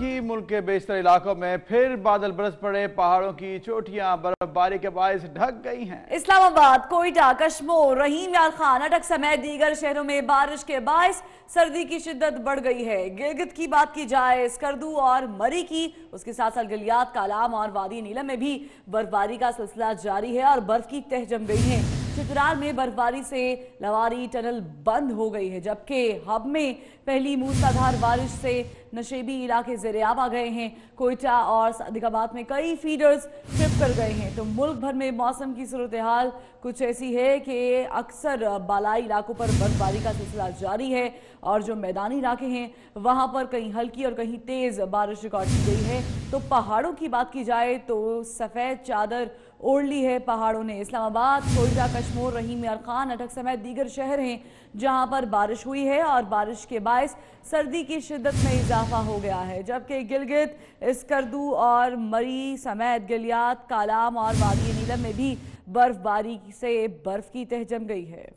की मुल्क के बेशतर इलाकों में फिर बादल बरस पड़े। पहाड़ों की चोटियां बर्फबारी के बायस ढक गई हैं। इस्लामाबाद, कोयटा, कश्मीर, रहीम यार खान, अटक समेत दीगर शहरों में बारिश के बायस सर्दी की शिद्दत बढ़ गई है। गिलगित की बात की जाए, स्कर्दू और मरी की, उसके साथ साथ गलियात, कालाम और वादी नीलम में भी बर्फबारी का सिलसिला जारी है और बर्फ की तह जम गई है। चित्राल में बर्फबारी से लवारी टनल बंद हो गई है, जबकि हब में पहली मूसलाधार बारिश से नशेबी इलाके ज़ेर-ए-आब आ गए हैं। कोयटा और सादिकाबाद में कई फीडर्स ट्रिप कर गए हैं। तो मुल्क भर में मौसम की सूरत हाल कुछ ऐसी है कि अक्सर बालाई इलाकों पर बर्फबारी का सिलसिला जारी है और जो मैदानी इलाके हैं वहां पर कहीं हल्की और कहीं तेज बारिश रिकॉर्ड की गई है। तो पहाड़ों की बात की जाए तो सफ़ेद चादर ओढ़ ली है पहाड़ों ने। इस्लामाबाद, कोयटा, कश्मीर, रहीम यार खान, अटक समेत दीगर शहर हैं जहां पर बारिश हुई है और बारिश के बायस सर्दी की शिद्दत में इजाफा हो गया है। जबकि गिलगित, स्कर्दू और मरी समेत गलियात, कालाम और वादी नीलम में भी बर्फबारी से बर्फ की तह जम गई है।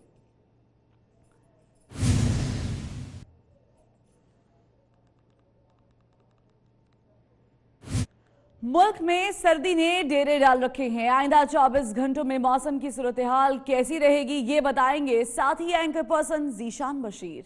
मुल्क में सर्दी ने डेरे डाल रखे हैं। आइंदा 24 घंटों में मौसम की सूरत हाल कैसी रहेगी ये बताएंगे साथ ही एंकर पर्सन जीशान बशीर।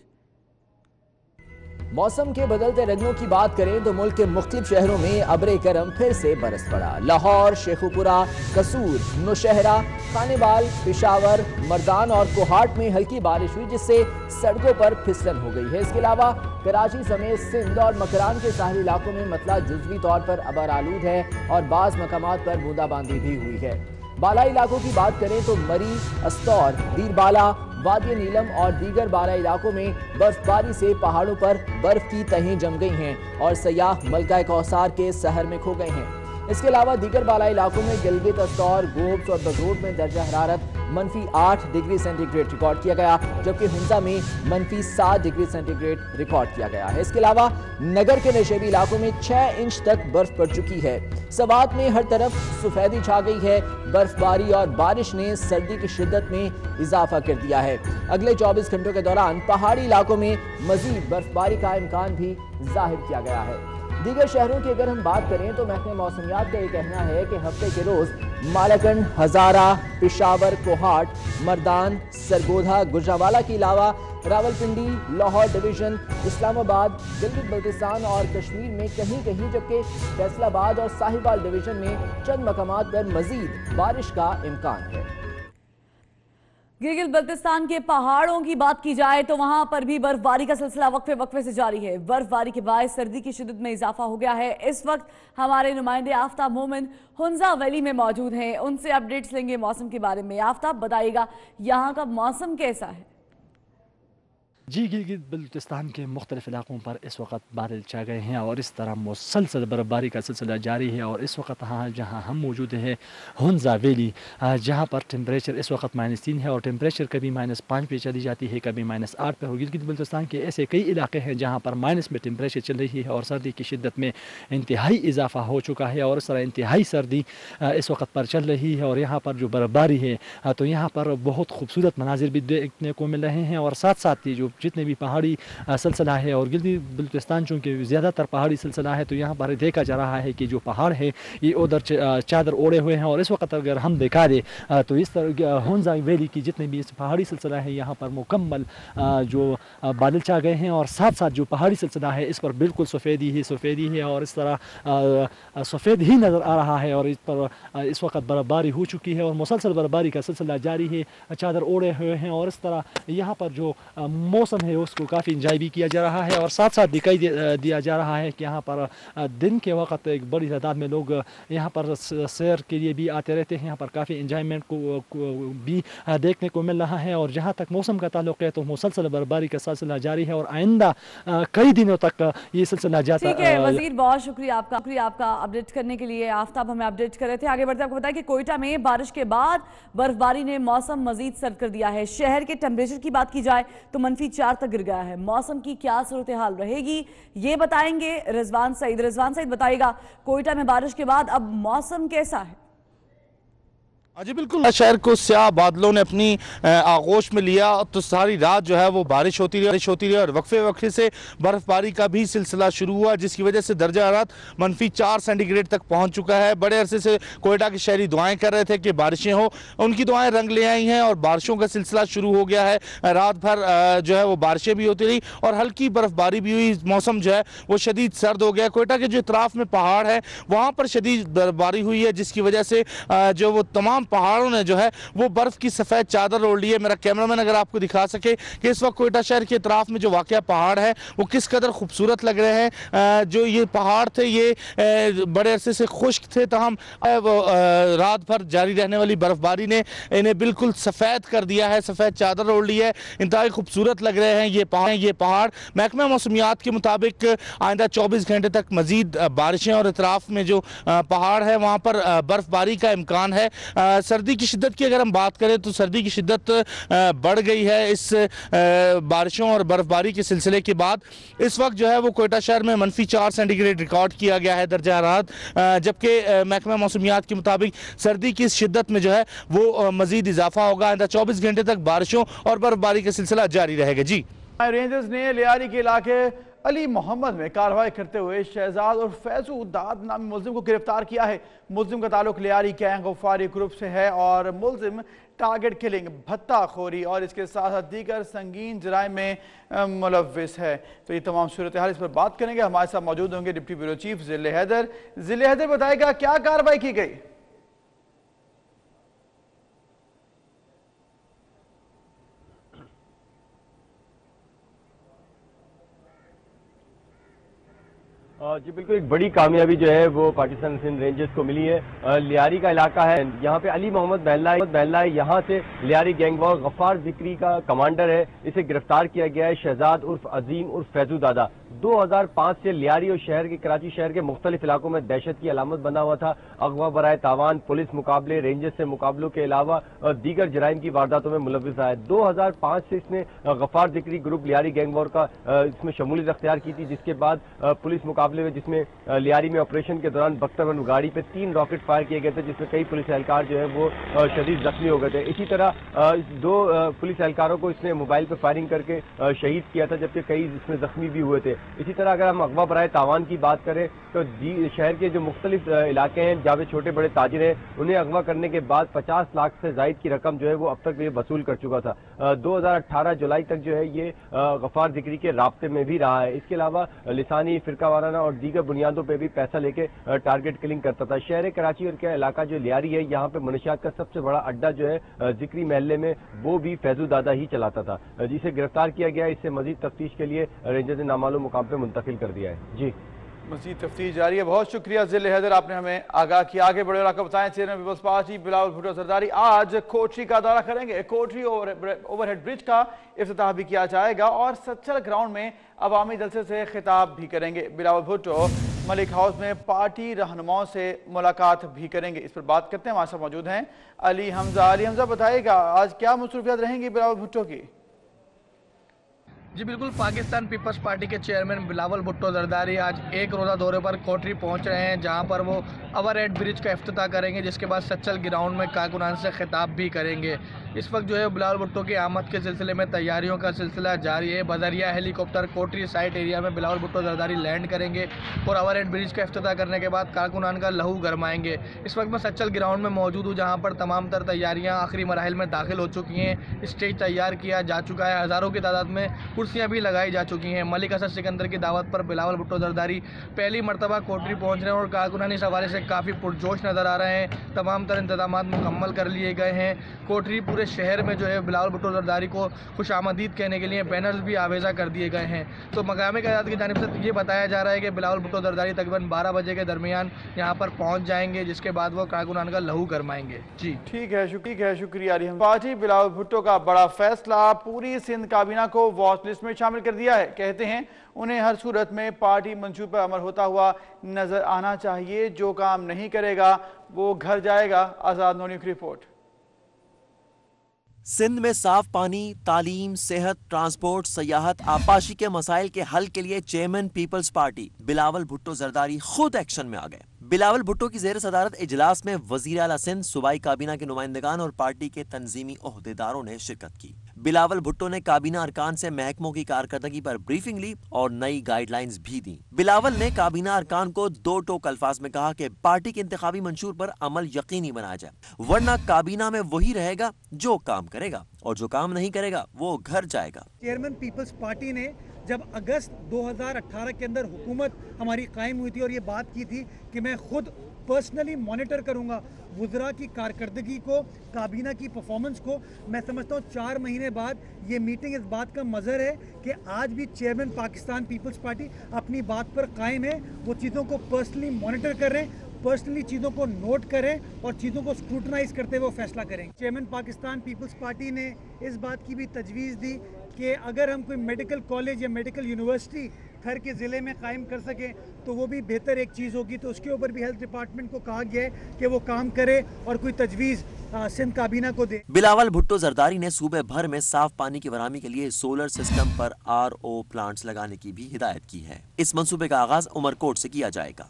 मौसम के बदलते रंगों की बात करें तो मुल्क के मुख्तलिफ शहरों में अब्रे करम फिर से बरस पड़ा। लाहौर, शेखुपुरा, कसूर, नौशहरा, खानेवाल, पेशावर, मर्दान और कोहाट में हल्की बारिश हुई जिससे सड़कों पर फिसलन हो गई है। इसके अलावा कराची समेत सिंध और मकरान के साहली इलाकों में मतला जुज़वी तौर पर अबर आलूद है और बाज़ मकामात पर बूंदाबांदी भी हुई है। बालाई इलाकों की बात करें तो मरी, अस्तौर, दीरबाला, वादी नीलम और दीगर बाला इलाकों में बर्फबारी से पहाड़ों पर बर्फ की तहें जम गई हैं और सयाह मलका कौसार के शहर में खो गए हैं। इसके अलावा दीगर बाला इलाकों में गिलगित, अस्तौर, गोब्स और बगरूट में दर्जा हरारत -8 डिग्री सेंटीग्रेड रिकॉर्ड किया गया, जबकि हुंजा में -7 डिग्री सेंटीग्रेड रिकॉर्ड किया गया है। इसके अलावा नगर के नशेबी इलाकों में 6 इंच तक बर्फ पड़ चुकी है। सवात में हर तरफ सफेदी छा गई है। बर्फबारी और बारिश ने सर्दी की शिद्दत में इजाफा कर दिया है। अगले 24 घंटों के दौरान पहाड़ी इलाकों में मजीद बर्फबारी का इम्कान भी जाहिर किया गया है। दीगर शहरों की अगर हम बात करें तो महकमे मौसमियात का ये कहना है कि हफ्ते के रोज मालाकंड, हजारा, पेशावर, कोहाट, मर्दान, सरगोधा, गुजरावाला के अलावा रावलपिंडी, लाहौर डिवीजन, इस्लामाबाद, गिलगित बल्तिस्तान और कश्मीर में कहीं कहीं, जबकि फैसलाबाद और साहिवाल डिवीजन में चंद मकामात पर मजीद बारिश का इम्कान है। गिलगित बल्तिस्तान के पहाड़ों की बात की जाए तो वहां पर भी बर्फबारी का सिलसिला वक्फे वक्फे से जारी है। बर्फबारी के बाद सर्दी की शिद्दत में इजाफा हो गया है। इस वक्त हमारे नुमाइंदे आफ्ताब मोमिन हुंजा वैली में मौजूद हैं, उनसे अपडेट्स लेंगे मौसम के बारे में। आफ्ताब, बताइएगा यहाँ का मौसम कैसा है? जी, गिलगित बल्तिस्तान के मुख्तलिफ इलाकों पर इस वक्त बादल छा गए हैं और इस तरह मुसलसल बर्फबारी का सिलसिला जारी है। और इस वक्त जहाँ हम मौजूद हैं हुंजा वैली, जहाँ पर टेम्परेचर इस वक्त -3 है और टेम्परेचर कभी -5 पे चली जाती है, कभी -8 पे। और गिलगित बल्तिस्तान के ऐसे कई इलाके हैं जहाँ पर माइनस में टेम्परेचर चल रही है और सर्दी की शिद्दत में इंतहाई इजाफा हो चुका है और इस तरह इंतहाई सर्दी इस वक्त पर चल रही है। और यहाँ पर जो बर्फबारी है तो यहाँ पर बहुत खूबसूरत मनाजिर भी देखने को मिल रहे हैं और साथ साथ ही जो जितने भी पहाड़ी सिलसिला है, और गिलगित बल्तिस्तान चूँकि ज़्यादातर पहाड़ी सिलसिला है तो यहाँ पर देखा जा रहा है कि जो पहाड़ है ये उधर चादर ओढ़े हुए हैं। और इस वक्त अगर हम दिखा दें तो इस तरह हुंजा वैली की जितने भी इस पहाड़ी सिलसिला है यहाँ पर मुकम्मल जो बादल छा गए हैं और साथ साथ जो पहाड़ी सिलसिला है इस पर बिल्कुल सफ़ेदी है और इस तरह सफ़ेद ही नज़र आ रहा है। और इस पर इस वक्त बर्फबारी हो चुकी है और मुसलसल बर्फबारी का सिलसिला जारी है, चादर ओढ़े हुए हैं। और इस तरह यहाँ पर जो मौसम है उसको काफ़ी इंजॉय भी किया जा रहा है और साथ साथ दिखाई दिया जा रहा है कि यहाँ पर दिन के वक्त एक बड़ी तादाद में लोग यहाँ पर सैर के लिए भी आते रहते हैं। यहाँ पर काफ़ी इंजॉयमेंट को भी देखने को मिल रहा है। और जहाँ तक मौसम का ताल्लुक है तो मुसलसल बर्फबारी का सिलसिला जारी है और आइंदा कई दिनों तक ये सिलसिला जाता है। ठीक है वजीर, बहुत शुक्रिया आपका अपडेट करने के लिए। आफ्ताब हमें अपडेट कर रहे थे। आगे बढ़ते आपको बताया कि कोयटा में बारिश के बाद बर्फबारी ने मौसम मजीद सर्द कर दिया है। शहर के टेम्परेचर की बात की जाए तो -4 तक गिर गया है। मौसम की क्या सूरत हाल रहेगी ये बताएंगे रिजवान सईद। बताइएगा कोयटा में बारिश के बाद अब मौसम कैसा है? जी बिल्कुल, शहर को स्याह बादलों ने अपनी आगोश में लिया तो सारी रात जो है वो बारिश होती रही और वक्फे वक्फे से बर्फबारी का भी सिलसिला शुरू हुआ, जिसकी वजह से दर्जा हरारत -4 सेंटीग्रेड तक पहुंच चुका है। बड़े अरसे से कोयटा के शहरी दुआएं कर रहे थे कि बारिशें हो, उनकी दुआएं रंग ले आई हैं और बारिशों का सिलसिला शुरू हो गया है। रात भर जो है वो बारिशें भी होती रही और हल्की बर्फबारी भी हुई। मौसम जो है वो शदीद सर्द हो गया। कोयटा के जो इतराफ में पहाड़ है वहाँ पर शदीद बर्फबारी हुई है, जिसकी वजह से जो वो तमाम पहाड़ों ने जो है वो बर्फ की सफेद चादर ओढ़ ली है। मेरा कैमरामैन अगर आपको दिखा सके कि इस वक्त कोयटा शहर के इतराफ में जो वाकया पहाड़ है वो किस कदर खूबसूरत लग रहे हैं। जो ये पहाड़ थे ये बड़े अरसे से खुश्क थे, तहम रात भर जारी रहने वाली बर्फबारी ने इन्हें बिल्कुल सफेद कर दिया है, सफेद चादर ओढ़ ली है। इंतहाई खूबसूरत लग रहे हैं ये पहाड़। महकमा मौसमियात के मुताबिक आइंदा 24 घंटे तक मजीद बारिशें और इतराफ में जो पहाड़ है वहाँ पर बर्फबारी का इम्कान है। सर्दी की शिद्दत की अगर हम बात करें तो सर्दी की शिद्दत बढ़ गई है इस बारिशों और बर्फबारी के सिलसिले के बाद। इस वक्त जो है वो कोयटा शहर में -4 सेंटीग्रेड रिकॉर्ड किया गया है दर्जा हरारत, जबकि महकमा मौसमियात के मुताबिक सर्दी की शिद्दत में जो है वो मजीद इजाफा होगा। आइंदा 24 घंटे तक बारिशों और बर्फबारी का सिलसिला जारी रहेगा। जी, रेंजर्स ने लियारी के इलाके अली मोहम्मद में कार्रवाई करते हुए शहजाद और फैजू दाद नामी मुल्जिम को गिरफ्तार किया है। मुल्जिम का ताल्लुक लियारी गैंग गफ्फारी ग्रुप से है और मुल्जिम टारगेट किलिंग, भत्ताखोरी और इसके साथ साथ दीगर संगीन जराइम में मुलव्विस है। तो ये तमाम सूरत हाल इस पर बात करेंगे। हमारे साथ मौजूद होंगे डिप्टी ब्यूरो चीफ जिले हैदर। जिले हैदर बताएगा क्या कार्रवाई की गई। जी बिल्कुल, एक बड़ी कामयाबी जो है वो पाकिस्तान सिंध रेंजर्स को मिली है। लियारी का इलाका है, यहाँ पे अली मोहम्मद बहला यहाँ से लियारी गैंगवॉर गफ्फार जिक्री का कमांडर है। इसे गिरफ्तार किया गया है। शहजाद उर्फ अजीम उर्फ फैजू दादा 2005 से लियारी और शहर के कराची शहर के मुख्तलिफ इलाकों में दहशत की अलामत बना हुआ था। अगवा बराए तावान, पुलिस मुकाबले, रेंजर्स से मुकाबलों के अलावा दीगर जराइम की वारदातों में मुलव्विस है। 2005 से इसने गफ्फार जिक्री ग्रुप लियारी गैंगवॉर का इसमें शमूलियत अख्तियार की थी, जिसके बाद पुलिस मुकाबले में जिसमें लियारी में ऑपरेशन के दौरान बख्तरबंद गाड़ी पे 3 रॉकेट फायर किए गए थे, जिसमें कई पुलिस एहलकार जो है वो शदीद जख्मी हो गए थे। इसी तरह 2 पुलिस एहलकारों को इसने मोबाइल पर फायरिंग करके शहीद किया था, जबकि कई इसमें जख्मी भी हुए थे। इसी तरह अगर हम अगवा बराए तावान की बात करें तो शहर के जो मुख्तलिफ इलाके हैं जहाँ पे छोटे बड़े ताजिर हैं, उन्हें अगवा करने के बाद 50 लाख से जायद की रकम जो है वो अब तक ये वसूल कर चुका था। 2018 जुलाई तक जो है ये गफ्फार जिक्री के राब्ते में भी रहा है। इसके अलावा लिसानी, फिरका वाराना और दीगर बुनियादों पे भी पैसा लेके टारगेट किलिंग करता था। शहर कराची और क्या इलाका जो लियारी है, यहाँ पे मनशियात का सबसे बड़ा अड्डा जो है जिक्री महल्ले में, वो भी फैजू दादा ही चलाता था, जिसे गिरफ्तार किया गया। इससे मजीद तफ्तीश के लिए रेंजर्स ने नामालूम मुकाम पे मुंतकिल कर दिया है। जी, मज़ीद तफ्तीश जारी है। बहुत शुक्रिया जिले हैदर, आपने हमें आगाह किया। आगे बढ़े और बताएं, चेयरमैन पीपल्स पार्टी बिलावल भुट्टो जरदारी आज कोठरी का दौरा करेंगे। कोठरी ओवरहेड ब्रिज का इफ्तिताह भी किया जाएगा और सच्चल ग्राउंड में अवामी जलसे से खिताब भी करेंगे। बिलावल भुट्टो मलिक हाउस में पार्टी रहनुमाओं से मुलाकात भी करेंगे। इस पर बात करते हैं, हमारे साथ मौजूद हैं अली हमजा। अली हमजा, बताइएगा आज क्या मसरूफियात रहेंगी बिलावल भुट्टो की। जी बिल्कुल, पाकिस्तान पीपल्स पार्टी के चेयरमैन बिलावल भुट्टो जरदारी आज एक रोज़ा दौरे पर कोठरी पहुंच रहे हैं, जहां पर वो ओवरहेड ब्रिज का इफ्तिताह करेंगे, जिसके बाद सच्चल ग्राउंड में कारकुनान से खिताब भी करेंगे। इस वक्त जो है बिलावल भुट्टो की आमद के सिलसिले में तैयारियों का सिलसिला जारी है। बजरिया हेलीकॉप्टर कोठरी साइट एरिया में बिलावल भुट्टो जरदारी लैंड करेंगे और ओवरहेड ब्रिज का इफ्तिताह करने के बाद कारकुनान का लहू गरमाएंगे। इस वक्त मैं सच्चल ग्राउंड में मौजूद हूँ, जहाँ पर तमाम तर तैयारियाँ आखिरी मराहिल में दाखिल हो चुकी हैं। स्टेज तैयार किया जा चुका है, हज़ारों की तादाद में कुर्सियाँ भी लगाई जा चुकी हैं। मलिक असद सिकंदर की दावत पर बिलावल भुट्टो जरदारी पहली मरतबा कोठरी पहुँच रहे हैं और कारकुनान इस हवाले से काफ़ी पुरजोश नज़र आ रहे हैं। तमाम तर इंतजाम मुकम्मल कर लिए गए हैं। कोठरी पूरे शहर में जो है बिलावल भुट्टो जरदारी को खुश आमदीद कहने के लिए बैनर्स भी आवेजा कर दिए गए हैं। तो मकामी क़यादत की जानिब से ये बताया जा रहा है कि बिलावल भुट्टो जरदारी तकरीबन 12 बजे के दरमियान यहाँ पर पहुँच जाएंगे, जिसके बाद वो कारकुनान का लहू गरमाएंगे। जी ठीक है, शुक्रिया। पार्टी बिलावल भुट्टो का बड़ा फैसला, पूरी सिंध काबीना को वॉच लिस्ट में शामिल कर दिया है। कहते हैं उन्हें हर सूरत में पार्टी मंशूब पर अमल होता हुआ नजर आना चाहिए। जो काम नहीं करेगा वो घर जाएगा। आजाद नोनी की रिपोर्ट। सिंध में साफ पानी, तालीम, सेहत, ट्रांसपोर्ट, सयाहत, आपाशी के मसाइल के हल के लिए चेयरमैन पीपल्स पार्टी बिलावल भुट्टो जरदारी खुद एक्शन में आ गए। बिलावल भुट्टो की जेर सदारत इजलास में वजीर आला सिंध, सूबाई काबीना के नुमाइंदगान और पार्टी के तंजीमी ओहदेदारों ने शिरकत की। बिलावल भुट्टो ने काबीना अरकान से महकमों की कारकर्दगी पर ब्रीफिंग ली और नई गाइडलाइंस भी दी। बिलावल ने काबीना अरकान को दो टोक अल्फाज में कहा कि पार्टी के इंतखाबी मंशूर पर अमल यकीनी बनाया जाए, वरना काबीना में वही रहेगा जो काम करेगा और जो काम नहीं करेगा वो घर जाएगा। चेयरमैन पीपल्स पार्टी ने जब अगस्त 2018 के अंदर हुकूमत हमारी कायम हुई थी और ये बात की थी कि मैं खुद पर्सनली मॉनिटर करूंगा वुज़रा की कारकर्दगी को, काबीना की परफॉर्मेंस को, मैं समझता हूँ 4 महीने बाद ये मीटिंग इस बात का मज़हर है कि आज भी चेयरमैन पाकिस्तान पीपल्स पार्टी अपनी बात पर कायम है। वो चीज़ों को पर्सनली मॉनिटर कर रहे हैं, पर्सनली चीज़ों को नोट करें और चीज़ों को स्क्रूटनाइज करते हुए फैसला करेंगे। चेयरमैन पाकिस्तान पीपल्स पार्टी ने इस बात की भी तजवीज़ दी कि अगर हम कोई मेडिकल कॉलेज या मेडिकल यूनिवर्सिटी खर के ज़िले में कायम कर सकें तो वो भी बेहतर एक चीज़ होगी। तो उसके ऊपर भी हेल्थ डिपार्टमेंट को कहा गया है कि वो काम करे और कोई तजवीज़ सिंध काबीना को दे। बिलावल भुट्टो जरदारी ने सूबे भर में साफ पानी की फराहमी के लिए सोलर सिस्टम पर RO प्लांट्स लगाने की भी हिदायत की है। इस मंसूबे का आगाज उमरकोट से किया जाएगा।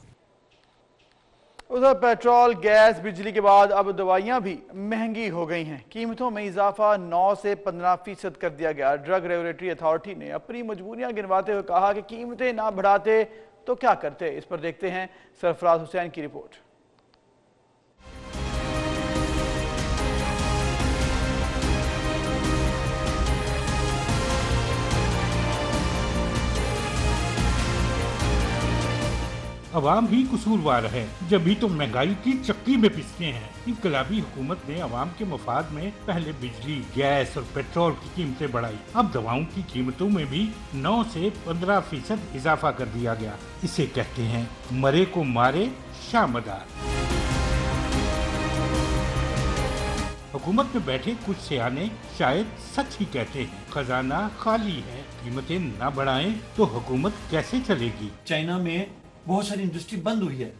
उधर पेट्रोल, गैस, बिजली के बाद अब दवाइयां भी महंगी हो गई हैं। कीमतों में इजाफा 9 से 15% कर दिया गया। ड्रग रेगुलेटरी अथॉरिटी ने अपनी मजबूरियां गिनवाते हुए कहा कि कीमतें ना बढ़ाते तो क्या करते। इस पर देखते हैं सरफराज हुसैन की रिपोर्ट। अवाम ही कसूरवार है, जब भी तो महंगाई की चक्की में पिसते हैं। इनकलाबी हुकूमत ने अवाम के मफाद में पहले बिजली, गैस और पेट्रोल की कीमतें बढ़ाई। अब दवाओं की कीमतों में भी 9 से 15% इजाफा कर दिया गया। इसे कहते हैं मरे को मारे शामदार। हुकूमत में बैठे कुछ सियाने शायद सच ही कहते हैं, खजाना खाली है, कीमतें न बढ़ाएं तो हुकूमत कैसे चलेगी। चाइना में बहुत सारी इंडस्ट्री बंद हुई है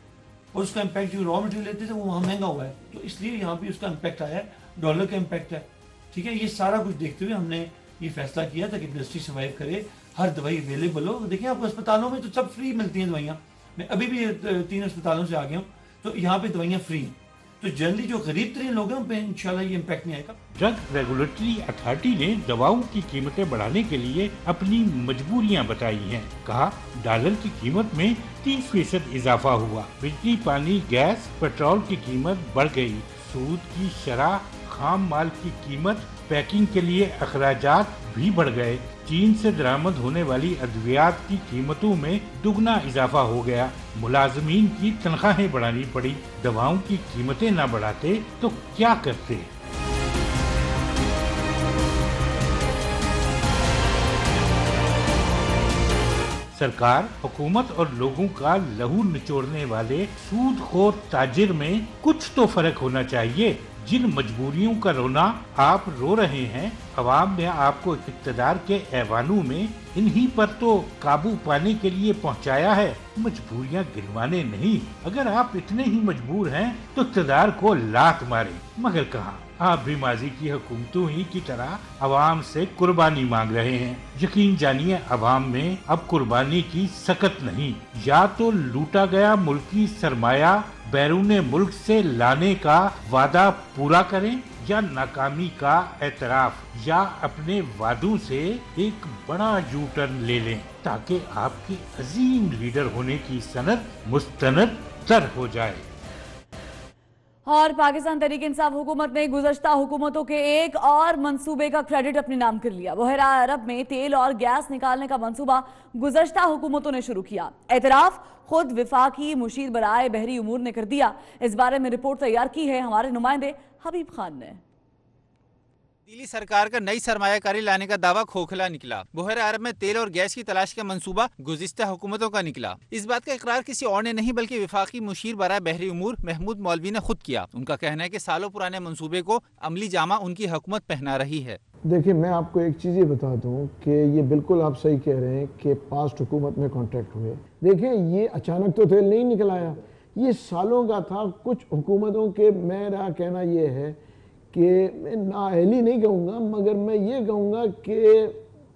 और उसका इम्पैक्ट जो रॉ मटेरियल लेते थे वो वहाँ महंगा हुआ है, तो इसलिए यहाँ भी उसका इम्पैक्ट आया है। डॉलर का इम्पैक्ट है, ठीक है। ये सारा कुछ देखते हुए हमने ये फैसला किया ताकि इंडस्ट्री सर्वाइव करे, हर दवाई अवेलेबल हो। देखिए आपको अस्पतालों में तो सब फ्री मिलती हैं दवाइयाँ। मैं अभी भी 3 अस्पतालों से आ गया हूँ, तो यहाँ पे दवाइयाँ फ्री हैं। तो जनरली जो गरीब तरीन लोग हैं उन पे इंशाल्लाह ये इम्पैक्ट नहीं आएगा। ड्रग रेगुलेटरी अथॉरिटी ने दवाओं की कीमतें बढ़ाने के लिए अपनी मजबूरियां बताई हैं। कहा डॉलर की कीमत में 30% इजाफा हुआ, बिजली, पानी, गैस, पेट्रोल की कीमत बढ़ गई, सूद की शरह, खाम माल की कीमत, पैकिंग के लिए अखराजात भी बढ़ गए। चीन से दरामद होने वाली अद्वियात की कीमतों में दुगना इजाफा हो गया। मुलाजमीन की तनख्वाहें बढ़ानी पड़ी। दवाओं की कीमतें न बढ़ाते तो क्या करते। सरकार, हुकूमत और लोगों का लहू निचोड़ने वाले सूदखोर ताजिर में कुछ तो फर्क होना चाहिए। जिन मजबूरियों का रोना आप रो रहे हैं, अवाम ने आपको इक़्तिदार के ऐवानों में इन्हीं पर तो काबू पाने के लिए पहुंचाया है, मजबूरियां गिनवाने नहीं। अगर आप इतने ही मजबूर हैं तो इक़्तिदार को लात मारे, मगर कहाँ, आप भी माजी की हुकूमतों ही की तरह अवाम से कुर्बानी मांग रहे हैं। यकीन जानिए अवाम में अब कुर्बानी की सकत नहीं। या तो लूटा गया मुल्की सरमाया बैरून मुल्क से लाने का वादा पूरा करें, या नाकामी का एतराफ, या अपने वादों से एक बड़ा यू टर्न ले लें, ताकि आपके अजीम लीडर होने की सनद मुस्तनद तर हो जाए। और पाकिस्तान तहरीक इंसाफ हुकूमत ने गुज़श्ता हुकूमतों के एक और मंसूबे का क्रेडिट अपने नाम कर लिया। बहरा अरब में तेल और गैस निकालने का मंसूबा गुज़श्ता हुकूमतों ने शुरू किया। एतराफ खुद विफाकी मुशीर बराए बहरी उमूर ने कर दिया। इस बारे में रिपोर्ट तैयार की है हमारे नुमाइंदे हबीब खान ने। दिल्ली सरकार का नई सरमायाकारी लाने का दावा खोखला निकला। बहरा अरब में तेल और गैस की तलाश का मंसूबा गुज़िश्ता हुकूमतों का निकला। इस बात का इकरार किसी और ने नहीं बल्कि विफाकी मुशीर बराए बहरी उमूर महमूद मौलवी ने खुद किया। उनका कहना है कि सालों पुराने मंसूबे को अमली जामा उनकी हुकूमत पहना रही है। देखिए, मैं आपको एक चीज़ ये बता दूं कि ये बिल्कुल आप सही कह रहे हैं कि पास्ट हुकूमत में कॉन्ट्रैक्ट हुए। देखिए, ये अचानक तो तेल नहीं निकल आया, ये सालों का था। कुछ हुकूमतों के मेरा कहना ये है कि मैं नाअहली नहीं कहूँगा, मगर मैं ये कहूँगा कि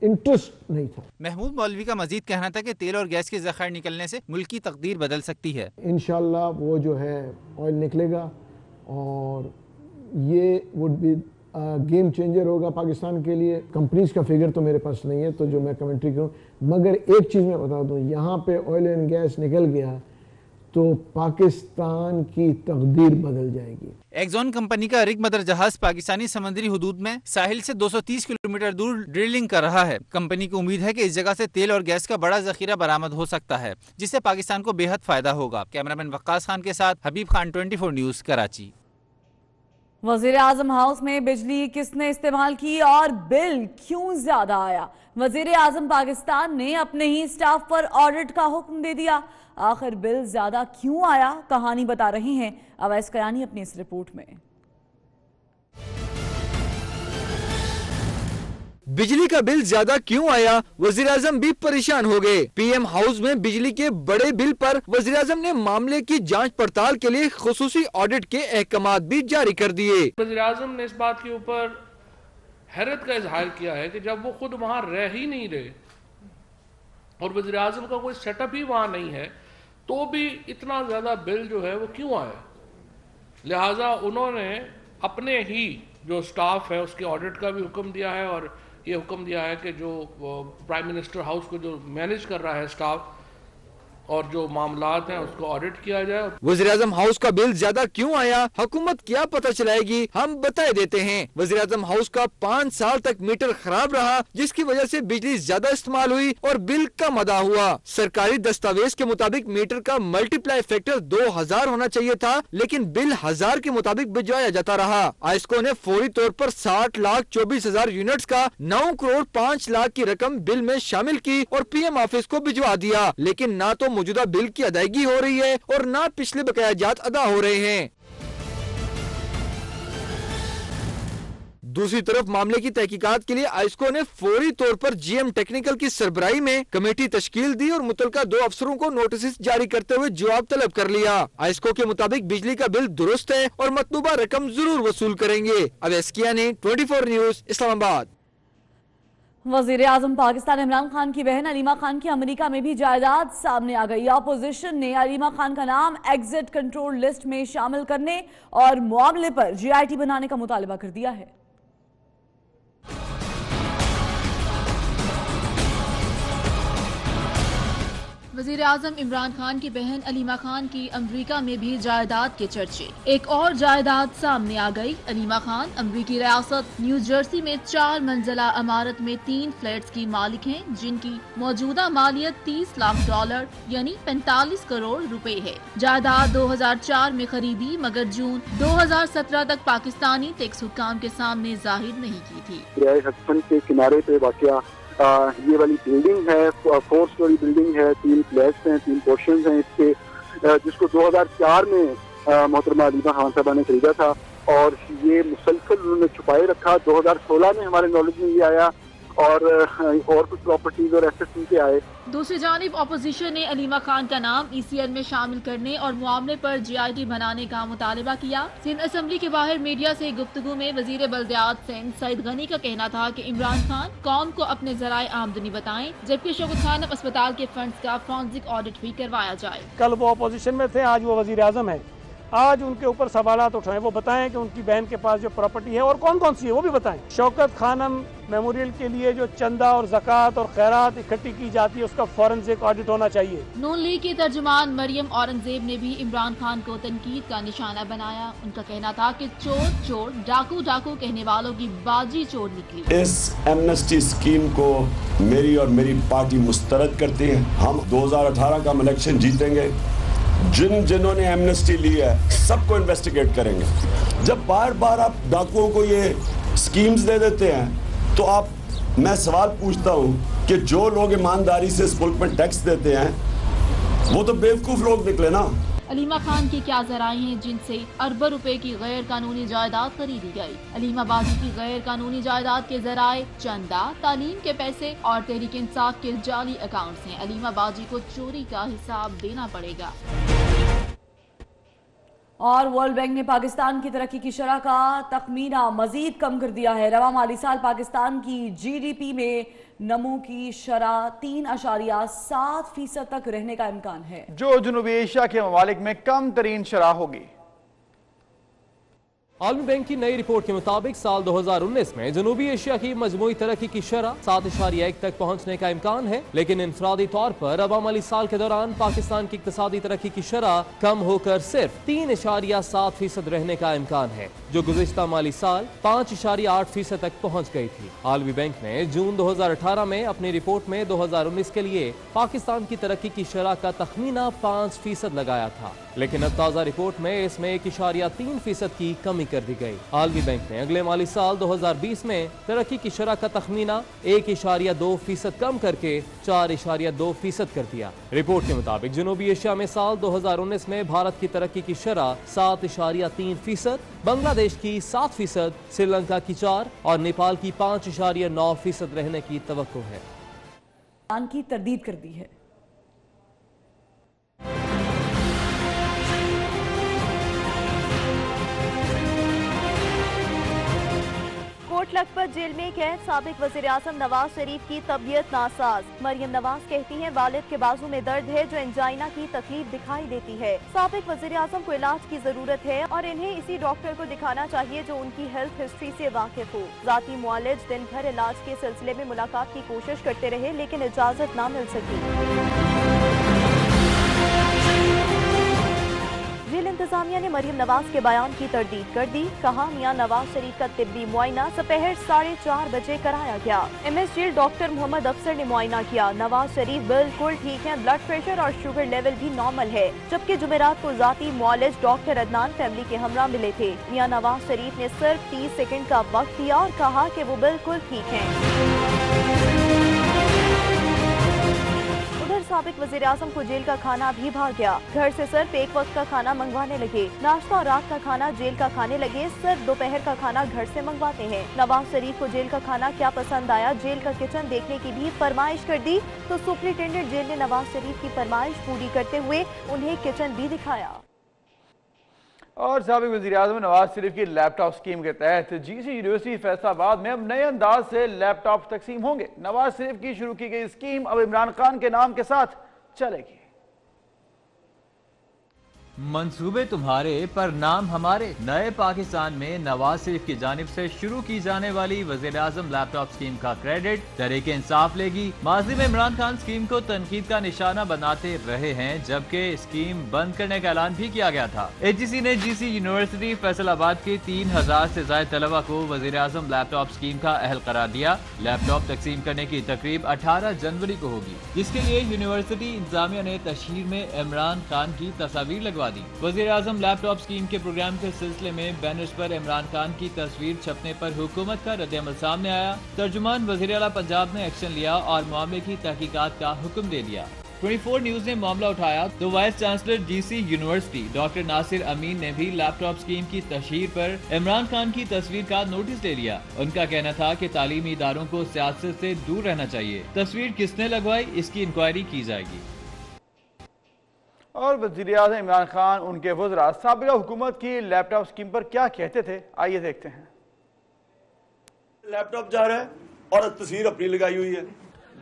इंटरेस्ट नहीं था। महमूद मौलवी का मजीद कहना था कि तेल और गैस के ज़खायर निकलने से मुल्क की तकदीर बदल सकती है। इंशाल्लाह वो जो है ऑयल निकलेगा और ये वुड बी गेम चेंजर होगा पाकिस्तान के लिए। कंपनीज का फिगर तो मेरे पास नहीं है तो जो मैं कमेंट्री करूँ, मगर एक चीज़ मैं बता दूँ, यहाँ पे ऑयल एंड गैस निकल गया तो पाकिस्तान की तकदीर बदल जाएगी। एक्सॉन कंपनी का रिग मदर जहाज पाकिस्तानी समुद्री हुदूद में साहिल से 230 किलोमीटर दूर ड्रिलिंग कर रहा है। कंपनी की उम्मीद है कि इस जगह से तेल और गैस का बड़ा जखीरा बरामद हो सकता है, जिससे पाकिस्तान को बेहद फायदा होगा। कैमरामैन वक्कास खान के साथ हबीब खान, 24 न्यूज, कराची। वजीर आजम हाउस में बिजली किसने इस्तेमाल की और बिल क्यों ज्यादा आया? वजीर आजम पाकिस्तान ने अपने ही स्टाफ पर ऑडिट का हुक्म दे दिया। आखिर बिल ज्यादा क्यों आया, कहानी बता रहे हैं अवैस कयानी अपनी इस रिपोर्ट में। बिजली का बिल ज्यादा क्यों आया, वजीर आजम भी परेशान हो गए। पीएम हाउस में बिजली के बड़े बिल पर वजीर आजम ने मामले की जांच पड़ताल के लिए खुसूसी ऑडिट के अहकाम भी जारी कर दिए। वजीर आजम ने इस बात के ऊपर हैरत का इजहार किया है कि जब वो खुद वहाँ रह ही नहीं रहे और वजीर आजम का कोई सेटअप ही वहाँ नहीं है, तो भी इतना ज़्यादा बिल जो है वो क्यों आया। लिहाजा उन्होंने अपने ही जो स्टाफ है उसके ऑडिट का भी हुक्म दिया है और ये हुक्म दिया है कि जो प्राइम मिनिस्टर हाउस को जो मैनेज कर रहा है स्टाफ और जो मामलात हैं उसको ऑडिट किया जाए। वज़ीर आज़म हाउस का बिल ज्यादा क्यों आया, हुकूमत क्या पता चलाएगी, हम बता देते हैं। वज़ीर आज़म हाउस का 5 साल तक मीटर खराब रहा, जिसकी वजह से बिजली ज्यादा इस्तेमाल हुई और बिल कम अदा हुआ। सरकारी दस्तावेज के मुताबिक मीटर का मल्टीप्लाई फैक्टर 2000 होना चाहिए था, लेकिन बिल 1000 के मुताबिक भिजवाया जाता रहा। आइस्को ने फौरी तौर पर 60,24,000 यूनिट्स का 9 करोड़ 5 लाख की रकम बिल में शामिल की और पीएम ऑफिस को भिजवा दिया, लेकिन न तो मौजूदा बिल की अदायगी हो रही है और न पिछले बकायाजात अदा हो रहे हैं। दूसरी तरफ मामले की तहकीकात के लिए आइस्को ने फौरी तौर पर जीएम टेक्निकल की सरबराही में कमेटी तश्कील दी और मुतलका 2 अफसरों को नोटिस जारी करते हुए जवाब तलब कर लिया। आइस्को के मुताबिक बिजली का बिल दुरुस्त है और मतलूबा रकम जरूर वसूल करेंगे। अवैस कियानी, 24 न्यूज, इस्लामाबाद। वजीर आजम पाकिस्तान इमरान खान की बहन अलीमा खान की अमेरिका में भी जायदाद सामने आ गई। अपोजिशन ने अलीमा खान का नाम एग्जिट कंट्रोल लिस्ट में शामिल करने और मामले पर जीआईटी बनाने का मुतालबा कर दिया है। वज़ीर आज़म इमरान खान की बहन अलीमा खान की अमरीका में भी जायदाद के चर्चे। एक और जायदाद सामने आ गई। अलीमा खान अमरीकी रियासत न्यू जर्सी में 4 मंजिला इमारत में 3 फ्लैट्स की मालिक हैं, जिनकी मौजूदा मालियत $30 लाख यानी 45 करोड़ रुपए है। जायदाद 2004 में खरीदी, मगर जून 2017 तक पाकिस्तानी टैक्स हुक्काम के सामने जाहिर नहीं की थी। हडसन के किनारे पे वाक़या ये वाली बिल्डिंग है, 4 स्टोरी बिल्डिंग है, 3 फ्लैट्स हैं, 3 पोर्शंस हैं इसके, जिसको 2004 में मोहतरमा अलीमा खान साहबा ने खरीदा था और ये मुसलसल उन्होंने छुपाए रखा। 2016 में हमारे नॉलेज में ये आया और कुछ प्रॉपर्टीज और एसेट्स उनके आए। दूसरी जानिब अपोजिशन ने अलीमा खान का नाम ECN में शामिल करने और मामले पर GIT बनाने का मुतालबा किया। सिंध असम्बली के बाहर मीडिया से गुफ्तगू में वजीर बल्दियात सिंध सईद गनी का कहना था कि इमरान खान कौम को अपने जराए आमदनी बताएं, जबकि शौकत खान अस्पताल के फंड्स का फॉरेंसिक ऑडिट भी करवाया जाए। कल वो अपोजिशन में थे, आज वो वजीर आजम है। आज उनके ऊपर सवालात उठाएं, वो बताएं कि उनकी बहन के पास जो प्रॉपर्टी है और कौन कौन सी है वो भी बताएं। शौकत खानम मेमोरियल के लिए जो चंदा और ज़कात और खैरात इकट्ठी की जाती है उसका फॉरेंसिक ऑडिट होना चाहिए। नून लीग की तर्जुमान मरियम औरंगजेब ने भी इमरान खान को तनकीद का निशाना बनाया। उनका कहना था कि चोर चोर, डाकू डाकू कहने वालों की बाजी चोर निकली। इस एमनेस्टी स्कीम को मेरी और मेरी पार्टी मुस्तरद करती है। हम 2018 का इलेक्शन जीतेंगे। जिन्होंने एमनेस्टी ली है सबको इन्वेस्टिगेट करेंगे। जब बार बार आप डाकुओं को ये स्कीम्स दे देते हैं तो मैं सवाल पूछता हूँ कि जो लोग ईमानदारी से इस मुल्क में टैक्स देते हैं वो तो बेवकूफ लोग निकले ना। अलीमा खान की क्या जराए हैं जिनसे अरबों रुपए की गैर कानूनी जायदाद खरीदी गई। अलीमा बाजी की गैर कानूनी जायदाद के जराए चंदा, तालीम के पैसे और तहरीक इंसाफ के जाली अकाउंट्स हैं। अलीमा बाजी को चोरी का हिसाब देना पड़ेगा। और वर्ल्ड बैंक ने पाकिस्तान की तरक्की की शरह का तखमीना मजीद कम कर दिया है। रवा माली साल पाकिस्तान की GDP में नमो की शरह 3.7% तक रहने का इम्कान है, जो जनूबी एशिया के ममालिक में कम तरीन शरह होगी। आलमी बैंक की नई रिपोर्ट के मुताबिक साल 2019 में जनूबी एशिया की मजमूई तरक्की की शरह 7.1 तक पहुंचने का इम्कान है, लेकिन इनफरादी तौर पर रवा माली साल के दौरान पाकिस्तान की इक्तिसादी तरक्की की शरह कम होकर सिर्फ 3.7% रहने का इम्कान है, जो गुज़िश्ता माली साल 5.8% तक पहुंच गई थी। आलमी बैंक ने जून 2018 में अपनी रिपोर्ट में 2019 के लिए पाकिस्तान की तरक्की की शरह का तखमीना 5% लगाया था, लेकिन अब ताज़ा रिपोर्ट में इसमें 1.3% की कमी कर दी गई। आलमी बैंक ने अगले माली साल 2020 में तरक्की की शरह का तखमीना 1.2% कम करके 4.2% कर दिया। रिपोर्ट के मुताबिक जनूबी एशिया में साल 2019 में भारत की तरक्की की शरह 7.3%, बांग्लादेश की 7%, श्रीलंका की 4% और नेपाल की 5.9% रहने की तवक्को है। की तरदीद कर दी है। कोट लखपत जेल में कैद साबिक वज़ीर-ए-आज़म नवाज शरीफ की तबीयत नासाज। मरियम नवाज कहती हैं वालिद के बाजू में दर्द है जो एंजाइना की तकलीफ दिखाई देती है। साबिक वज़ीर-ए-आज़म को इलाज की जरूरत है और इन्हें इसी डॉक्टर को दिखाना चाहिए जो उनकी हेल्थ हिस्ट्री से वाकिफ हो। जाती मुआलिज दिन भर इलाज के सिलसिले में मुलाकात की कोशिश करते रहे, लेकिन इजाजत न मिल सकी। जेल इंतजामिया ने मरियम नवाज के बयान की तरदीद कर दी। कहा मियां नवाज शरीफ का तिब्बी मुआयना दोपहर 4:30 बजे कराया गया। MS जेल डॉक्टर मोहम्मद अफसर ने मुआयना किया। नवाज शरीफ बिल्कुल ठीक हैं, ब्लड प्रेशर और शुगर लेवल भी नॉर्मल है। जबकि जुमेरात को जाती मुआलिज डॉक्टर अदनान फैमिली के हमरा मिले थे। मियां नवाज शरीफ ने सिर्फ 30 सेकंड का वक्त दिया और कहा कि वो बिल्कुल ठीक हैं। साबिक वज़ीर-ए-आज़म को जेल का खाना भी भाग गया। घर से सिर्फ एक वक्त का खाना मंगवाने लगे। नाश्ता और रात का खाना जेल का खाने लगे। सिर्फ दोपहर का खाना घर से मंगवाते हैं। नवाज शरीफ को जेल का खाना क्या पसंद आया, जेल का किचन देखने की भी फरमाइश कर दी, तो सुपरिटेंडेंट जेल ने नवाज शरीफ की फरमाइश पूरी करते हुए उन्हें किचन भी दिखाया। और साबिक वज़ीर-ए-आज़म नवाज शरीफ की लैपटॉप स्कीम के तहत GC यूनिवर्सिटी फैसलाबाद में अब नए अंदाज से लैपटॉप तकसीम होंगे। नवाज शरीफ की शुरू की गई स्कीम अब इमरान खान के नाम के साथ चलेगी। मंसूबे तुम्हारे पर नाम हमारे। नए पाकिस्तान में नवाज शरीफ की जानिब से शुरू की जाने वाली वज़ीर-ए-आज़म लैपटॉप स्कीम का क्रेडिट तहरीक इंसाफ लेगी। माज़ी में इमरान खान स्कीम को तनकीद का निशाना बनाते रहे हैं, जबकि स्कीम बंद करने का ऐलान भी किया गया था। HGC ने GC यूनिवर्सिटी फैसलाबाद के 3000 से ज्यादा तलबा को वज़ीर-ए-आज़म लैपटॉप स्कीम का अहल करार दिया। लैपटॉप तकसीम करने की तकरीब 18 जनवरी को होगी, जिसके लिए यूनिवर्सिटी इंतजामिया ने तशहीर में इमरान खान की तस्वीर लगवा दी। वज़ीर-ए-आज़म लैपटॉप स्कीम के प्रोग्राम के सिलसिले में बैनर्स पर इमरान खान की तस्वीर छपने पर हुकूमत का रद्द-ए-अमल सामने आया। तर्जुमान वज़ीर आला पंजाब ने एक्शन लिया और मामले की तहकीकात का हुक्म दे दिया। 24 न्यूज ने मामला उठाया तो vice chancellor GC university doctor Nasir Amin ने भी लैपटॉप स्कीम की तशहीर पर इमरान खान की तस्वीर का नोटिस ले लिया। उनका कहना था कि तालीमी इदारों को सियासत से दूर रहना चाहिए। तस्वीर किसने लगवाई, इसकी इंक्वायरी की जाएगी। और वज़ीर-ए-आज़म इमरान खान उनके वज़रा साबिक़ा हुकूमत की लैपटॉप स्कीम पर क्या कहते थे, आइए देखते हैं। लैपटॉप जा रहा है और तस्वीर अपनी लगाई हुई है।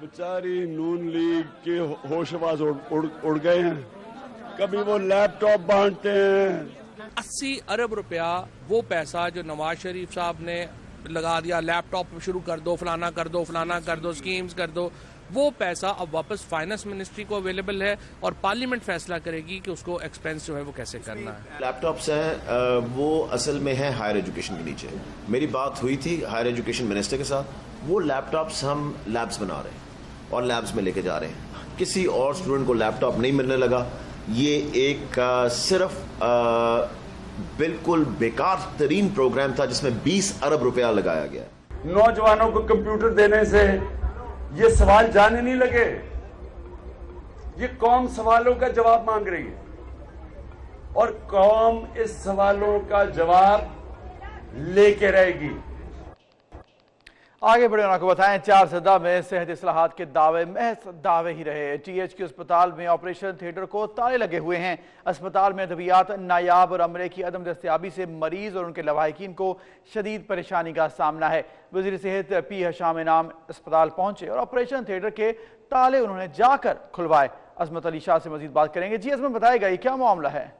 बेचारी नून लीग के होशबाज उड़ गए हैं। कभी वो लैपटॉप बांटते हैं। 80 अरब रुपया वो पैसा जो नवाज शरीफ साहब ने लगा दिया, लैपटॉप शुरू कर दो, फलाना कर दो, फलाना कर दो, स्कीम्स कर दो, वो पैसा अब वापस फाइनेंस मिनिस्ट्री को अवेलेबल है और पार्लियामेंट फैसला करेगी कि उसको एक्सपेंस जो है वो कैसे करना है। लैपटॉप्स हैं वो असल में है हायर एजुकेशन के नीचे। मेरी बात हुई थी हायर एजुकेशन मिनिस्टर के साथ, वो लैपटॉप्स हम लैब्स बना रहे हैं और लैब्स में लेके जा रहे हैं। किसी और स्टूडेंट को लैपटॉप नहीं मिलने लगा। ये एक सिर्फ बिल्कुल बेकार तरीन प्रोग्राम था जिसमें 20 अरब रुपया लगाया गया। नौजवानों को कंप्यूटर देने से ये सवाल जाने नहीं लगे। ये कौम सवालों का जवाब मांग रही है और कौम इस सवालों का जवाब लेके रहेगी। आगे बढ़े आपको बताएं, चारसदा में सेहत इस्लाहात के दावे महज दावे ही रहे। THQ अस्पताल में ऑपरेशन थिएटर को ताले लगे हुए हैं। अस्पताल में अद्वियात नायाब और अमले की अदम दस्तयाबी से मरीज और उनके लवाहिकीन को शदीद परेशानी का सामना है। वज़ीर सेहत P हशाम इनाम अस्पताल पहुंचे और ऑपरेशन थिएटर के ताले उन्होंने जाकर खुलवाए। अजमत अली शाह से मजीद बात करेंगे। जी अजमत, बताएगा ये क्या मामला है?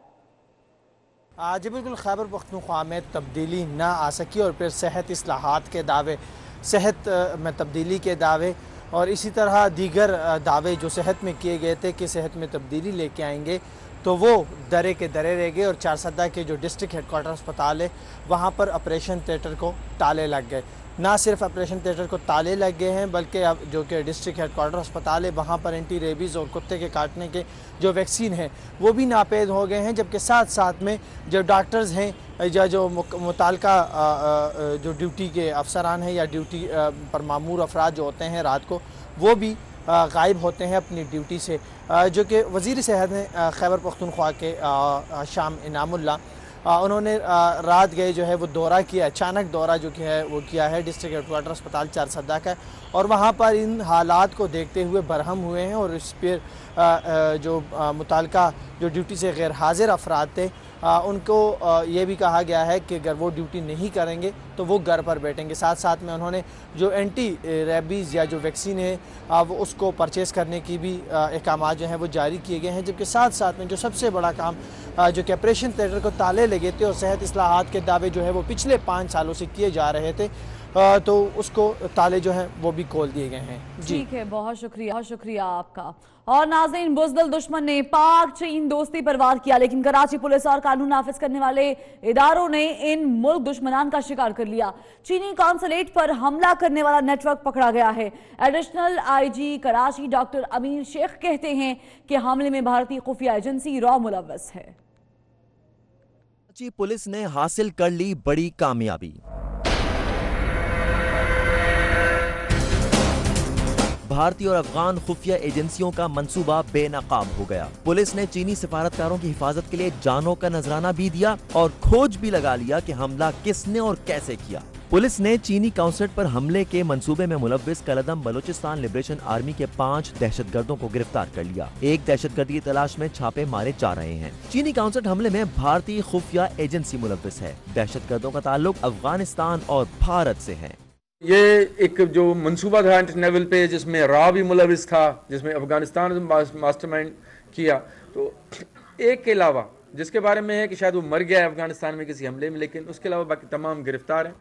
जी बिल्कुल, खैबर पख्तूनख्वा में तब्दीली ना आ सकी और फिर सेहत इस्लाहात के दावे, सेहत में तब्दीली के दावे और इसी तरह दीगर दावे जो सेहत में किए गए थे कि सेहत में तब्दीली लेके आएंगे, तो वो दरे के दरे रह गए और चारसदा के जो डिस्ट्रिक्ट हेडक्वार्टर अस्पताल है वहाँ पर ऑपरेशन थिएटर को ताले लग गए। ना सिर्फ ऑपरेशन थिएटर को ताले लग गए हैं बल्कि अब जो कि डिस्ट्रिक्ट हेडक्वार्टर अस्पताल है वहाँ पर एंटी रेबीज़ और कुत्ते के काटने के जो वैक्सीन है वो भी नापेद हो गए हैं। जबकि साथ साथ में जो डॉक्टर्स हैं या जो मुताल्लिका जो ड्यूटी के अफसरान हैं या ड्यूटी पर मामूर अफराद जो होते हैं रात को, वो भी गायब होते हैं अपनी ड्यूटी से। जो कि वज़ीर सेहत ने खैबर पख्तूनख्वा के शाम इनामुल्लाह उन्होंने रात गए जो है वो दौरा किया, अचानक दौरा जो कि है वो किया है डिस्ट्रिक्ट हेडक्वार्टर अस्पताल चारसदा का, और वहाँ पर इन हालात को देखते हुए बरहम हुए हैं और इस पर जो मुताल्लिका जो ड्यूटी से गैर हाजिर अफराद थे उनको ये भी कहा गया है कि अगर वो ड्यूटी नहीं करेंगे तो वो घर पर बैठेंगे। साथ साथ में उन्होंने जो एंटी रेबीज़ या जो वैक्सीन है वो उसको परचेज़ करने की भी अहकाम जो हैं वो जारी किए गए हैं। जबकि साथ साथ में जो सबसे बड़ा काम जो कि ऑपरेशन थिएटर को ताले लगे थे और सेहत इस्लाहात के दावे जो है वो पिछले 5 सालों से किए जा रहे थे, तो उसको ताले जो हैं वो भी खोल दिए गए हैं। ठीक है, बहुत शुक्रिया आपका। और नाज़रीन, बुज़दिल दुश्मन ने पाक चीन दोस्ती पर वार किया, लेकिन कराची पुलिस और कानून नाफिज करने वाले इदारों ने इन मुल्क दुश्मनान का शिकार कर लिया। चीनी कॉन्सुलेट पर हमला करने वाला नेटवर्क पकड़ा गया है। एडिशनल IG कराची डॉक्टर अमीर शेख कहते हैं कि हमले में भारतीय खुफिया एजेंसी रॉ मुलव्वस है। कराची पुलिस ने हासिल कर ली बड़ी कामयाबी। भारतीय और अफगान खुफिया एजेंसियों का मंसूबा बेनकाब हो गया। पुलिस ने चीनी सिफारतकारों की हिफाजत के लिए जानों का नजराना भी दिया और खोज भी लगा लिया कि हमला किसने और कैसे किया। पुलिस ने चीनी काउंसलेट पर हमले के मंसूबे में मुलव्विस कलदम बलूचिस्तान लिबरेशन आर्मी के 5 दहशतगर्दों को गिरफ्तार कर लिया। एक दहशतगर्द की तलाश में छापे मारे जा रहे हैं। चीनी काउंसलेट हमले में भारतीय खुफिया एजेंसी मुलव्विस है। दहशतगर्दों का ताल्लुक अफगानिस्तान और भारत से है। ये एक जो मंसूबा था इंटरनेशनल लेवल पे जिसमें रा भी मुलविस था, जिसमें अफगानिस्तान मास्टरमाइंड किया, तो एक के अलावा जिसके बारे में है कि शायद वो मर गया है अफगानिस्तान में किसी हमले में, लेकिन उसके अलावा बाकी तमाम गिरफ्तार हैं।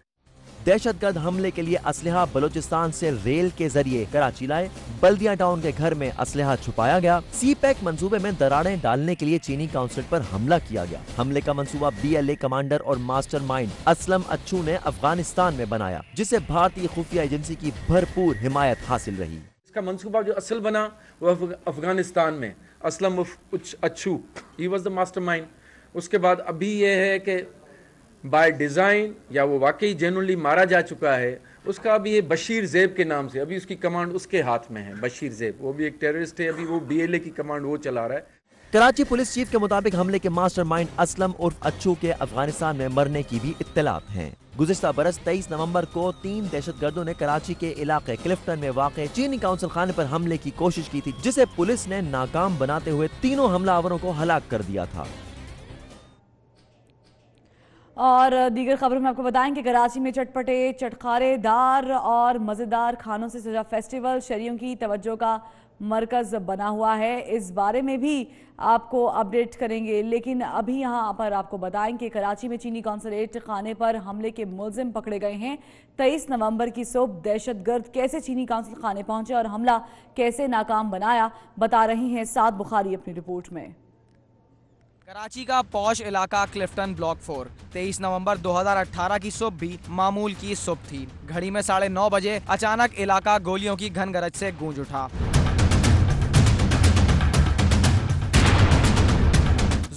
दहशतगर्द हमले के लिए असलहा बलूचिस्तान से रेल के जरिए कराची लाए। बल्दिया टाउन के घर में असलहा छुपाया गया। CPEC मंसूबे में दरारें डालने के लिए चीनी काउंसलेट पर हमला किया गया। हमले का मंसूबा BLA कमांडर और मास्टरमाइंड असलम अच्छू ने अफगानिस्तान में बनाया, जिसे भारतीय खुफिया एजेंसी की भरपूर हिमायत हासिल रही। इसका मंसूबा जो असल बना वो अफगानिस्तान में असलम अच्छू, ही वाज द मास्टरमाइंड। उसके बाद अभी ये है कि बाय डिज़ाइन या वो वाकई जेनुअनली मारा जा चुका है, उसका अभी ये बशीर ज़ेब के नाम से अभी उसकी कमांड उसके हाथ में है। बशीर ज़ेब वो भी एक टेररिस्ट है, अभी वो BLA की कमांड वो चला रहा है। कराची पुलिस चीफ के मुताबिक हमले के मास्टरमाइंड असलम उर्फ अच्छू के अफगानिस्तान में मरने की भी इत्तलात हैं। गुज़िश्ता बरस 23 नवंबर को 3 दहशतगर्दों ने कराची के इलाके क्लिफ्टन में वाक़े चीनी काउंसिल खाने पर हमले की कोशिश की थी, जिसे पुलिस ने नाकाम बनाते हुए तीनों हमलावरों को हलाक कर दिया था। और दीगर खबरों में आपको बताएं कि कराची में चटपटे, चटखारेदार और मज़ेदार खानों से सजा फेस्टिवल शहरियों की तवज्जो का मरकज़ बना हुआ है। इस बारे में भी आपको अपडेट करेंगे, लेकिन अभी यहाँ पर आपको बताएं कि कराची में चीनी कॉन्सुलेट खाने पर हमले के मुलजिम पकड़े गए हैं। 23 नवंबर की सुबह दहशतगर्द कैसे चीनी कॉन्सुल खाने पहुंचे और हमला कैसे नाकाम बनाया, बता रही हैं साद बुखारी अपनी रिपोर्ट में। कराची का पौश इलाका क्लिफ्टन ब्लॉक 4 23 नवंबर 2018 की सुबह भी मामूल की सुबह थी। घड़ी में 9:30 बजे अचानक इलाका गोलियों की घन गरज से गूंज उठा।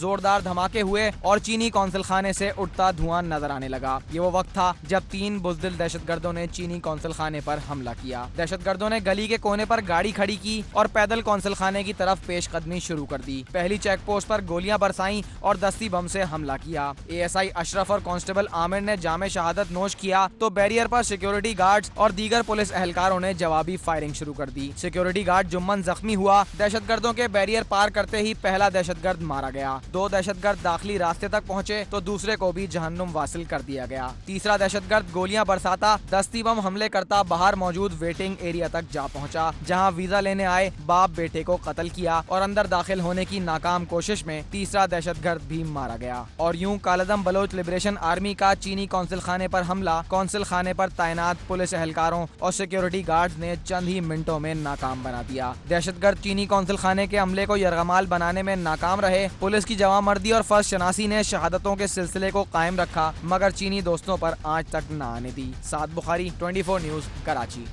जोरदार धमाके हुए और चीनी कौंसिल खाने से उठता धुआं नजर आने लगा। ये वो वक्त था जब 3 बुज़दिल दहशतगर्दों ने चीनी कौंसिल खाने पर हमला किया। दहशतगर्दों ने गली के कोने पर गाड़ी खड़ी की और पैदल कौंसिल खाने की तरफ पेशकदमी शुरू कर दी। पहली चेक पोस्ट पर गोलियां बरसाई और दस्ती बम से हमला किया। ASI अशरफ और कांस्टेबल आमिर ने जामे शहादत नोश किया तो बैरियर पर सिक्योरिटी गार्ड्स और दीगर पुलिस एहलकारों ने जवाबी फायरिंग शुरू कर दी। सिक्योरिटी गार्ड जुम्मन जख्मी हुआ। दहशतगर्दों के बैरियर पार करते ही पहला दहशतगर्द मारा गया। 2 दहशतगर्द दाखिली रास्ते तक पहुंचे तो दूसरे को भी जहन्नुम वासिल कर दिया गया। तीसरा दहशतगर्द गोलियां बरसाता दस्ती बम हमले करता बाहर मौजूद वेटिंग एरिया तक जा पहुंचा, जहां वीजा लेने आए बाप बेटे को कत्ल किया और अंदर दाखिल होने की नाकाम कोशिश में तीसरा दहशतगर्द भी मारा गया। और यूं कालदम बलोच लिबरेशन आर्मी का चीनी कौंसिल खाने पर हमला कौंसिल खाने पर तैनात पुलिस एहलकारों और सिक्योरिटी गार्ड्स ने चंद ही मिनटों में नाकाम बना दिया। दहशतगर्द चीनी कौंसिल खाने के हमले को यरगमाल बनाने में नाकाम रहे। पुलिस की जवामर्दी और फर्ज शनासी ने शहादतों के सिलसिले को कायम रखा, मगर चीनी दोस्तों पर आंच तक न आने दी। साद बुखारी, 24 न्यूज, कराची।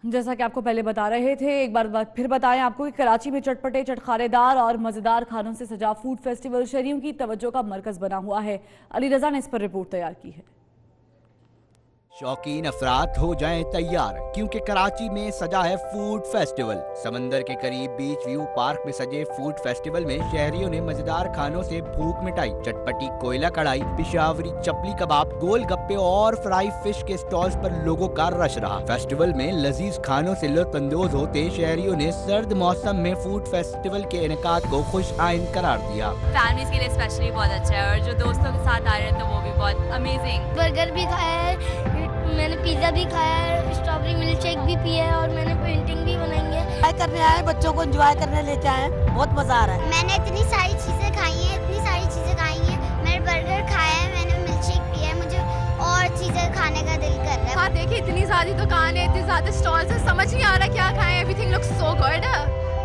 जैसा कि आपको पहले बता रहे थे, एक बार फिर बताएं आपको कि कराची में चटपटे, चटखारेदार और मजेदार खानों से सजा फूड फेस्टिवल शहरियों की तवज्जो का मरकज बना हुआ है। अली रजा ने इस पर रिपोर्ट तैयार की है। शौकीन अफराद हो जाएं तैयार, क्योंकि कराची में सजा है फूड फेस्टिवल। समंदर के करीब बीच व्यू पार्क में सजे फूड फेस्टिवल में शहरियों ने मजेदार खानों से भूख मिटाई। चटपटी कोयला कढ़ाई, पिशावरी चपली कबाब, गोल गप्पे और फ्राई फिश के स्टॉल्स पर लोगों का रश रहा। फेस्टिवल में लजीज खानों से लुत्फअंदोज होते शहरियों ने सर्द मौसम में फूड फेस्टिवल के इनेकाद को खुश आइंद करार दिया। फैमिलीज के लिए स्पेशली बहुत अच्छा है और जो दोस्तों के साथ आ रहे हैं तो वो भी बहुत अमेजिंग। बर्गर भी खाया है, मैंने पिज्जा भी खाया है, स्ट्रॉबेरी मिल्क शेक भी पिया है और मैंने पेंटिंग भी बनाई है। एंजॉय करने आए, बच्चों को एंजॉय करने लेते आए, बहुत मजा आ रहा है। मैंने इतनी सारी चीजें खाई हैं, इतनी सारी चीजें खाई हैं। मैंने बर्गर खाया है, मैंने मिल्क शेक पिया है, मुझे और चीजें खाने का दिल कर रहा है। हाँ देखिए, इतनी ज्यादा दुकान है, इतनी ज्यादा स्टॉल्स है, समझ नहीं आ रहा क्या खाएं। एवरीथिंग लुक्स सो गुड,